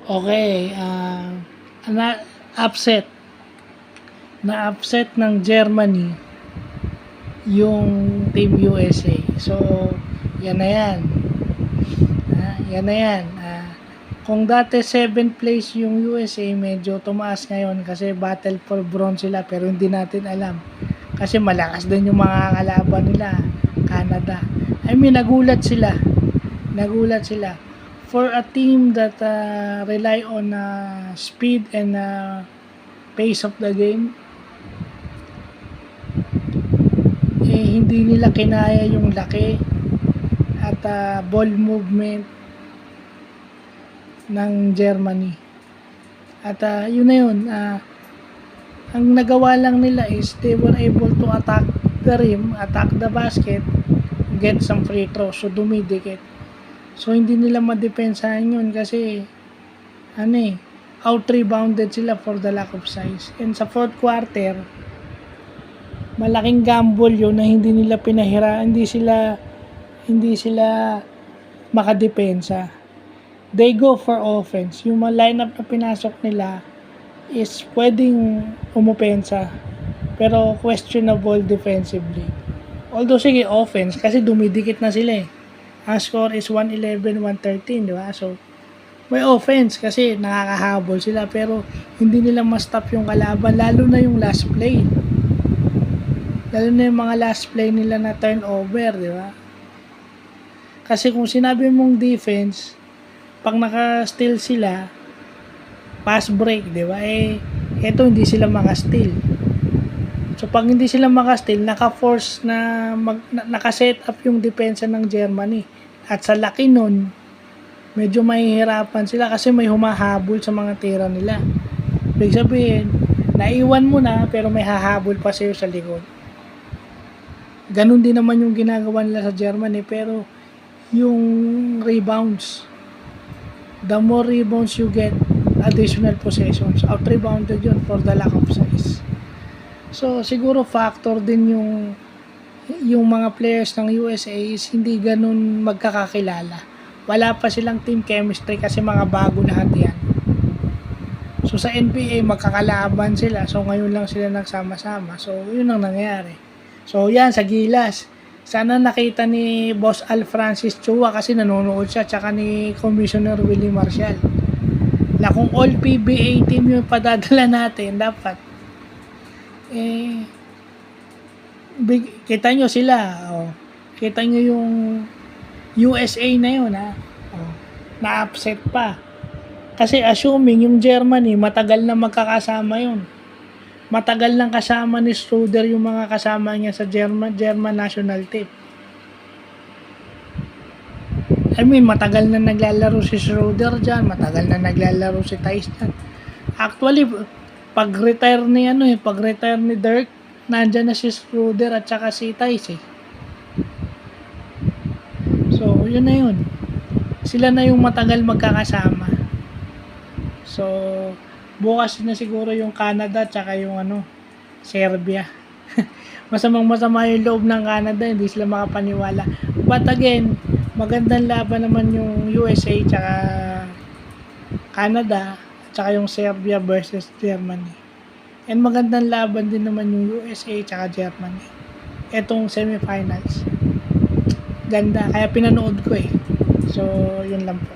Okay, upset. Na-upset ng Germany yung Team USA. So, yan na yan. Yan na yan. Kung dati 7th place yung USA, medyo tumaas ngayon kasi battle for bronze sila pero hindi natin alam. Kasi malakas din yung mga kalaban nila, Canada. I mean, nagulat sila. For a team that rely on speed and pace of the game, hindi nila kinaya yung laki at ball movement ng Germany. At yun na yun. Ang nagawa lang nila is they were able to attack the rim, attack the basket, get some free throws. So dumidikit. So hindi nila madepensahan yun kasi out-rebounded sila for the lack of size. And sa fourth quarter, malaking gamble yun na hindi nila hindi sila makadepensa. They go for offense. Yung mga lineup na pinasok nila is pwedeng umupensa pero questionable defensively. Although sige, offense kasi dumidikit na sila eh. Ang score is 111-113, di ba? So, may offense kasi nakakahabol sila pero hindi nila ma-stop yung kalaban lalo na yung last play. Lalo na yung mga last play nila na turnover, di ba? Kasi kung sinabi mong defense, pag naka-steal sila, pass break, di ba? Eto hindi sila maka-steal. So pag hindi sila maka-steal, naka-force na naka-set up yung depensa ng Germany. At sa laki nun, medyo mahihirapan sila kasi may humahabol sa mga tira nila. Ibig sabihin, naiwan mo na pero may hahabol pa sa'yo sa likod. Ganun din naman yung ginagawa nila sa Germany pero yung rebounds, the more rebounds you get, additional possessions, out-rebounded yun for the lack of size. So siguro factor din yung mga players ng USA is hindi ganun magkakakilala. Wala pa silang team chemistry kasi mga bago lahat yan. So sa NBA magkakalaban sila. So ngayon lang sila nagsama-sama. So yun ang nangyari. So yan sa Gilas. Sana nakita ni Boss Al Francis Chua kasi nanonood siya tsaka ni Commissioner Willie Marshall. Na kung all PBA team yung padadala natin, dapat kita nyo sila. Kita nyo yung USA na yun na-upset pa. Kasi assuming yung Germany, matagal na magkakasama yun. Matagal lang kasama ni Schroeder yung mga kasama niya sa German national team. I mean, matagal na naglalaro si Schroeder dyan, matagal na naglalaro si Theis dyan. Actually, pag-retire ni Dirk, nandyan na si Schroeder at saka si Theis eh. So, yun na yun. Sila na yung matagal magkakasama. So, bukas na siguro yung Canada at saka yung Serbia. Masama yung loob ng Canada, hindi sila makapaniwala. But again, magandang laban naman yung USA tsaka Canada tsaka yung Serbia versus Germany. And magandang laban din naman yung USA tsaka Germany. Etong semifinals. Ganda, kaya pinanood ko eh. So, yun lang po.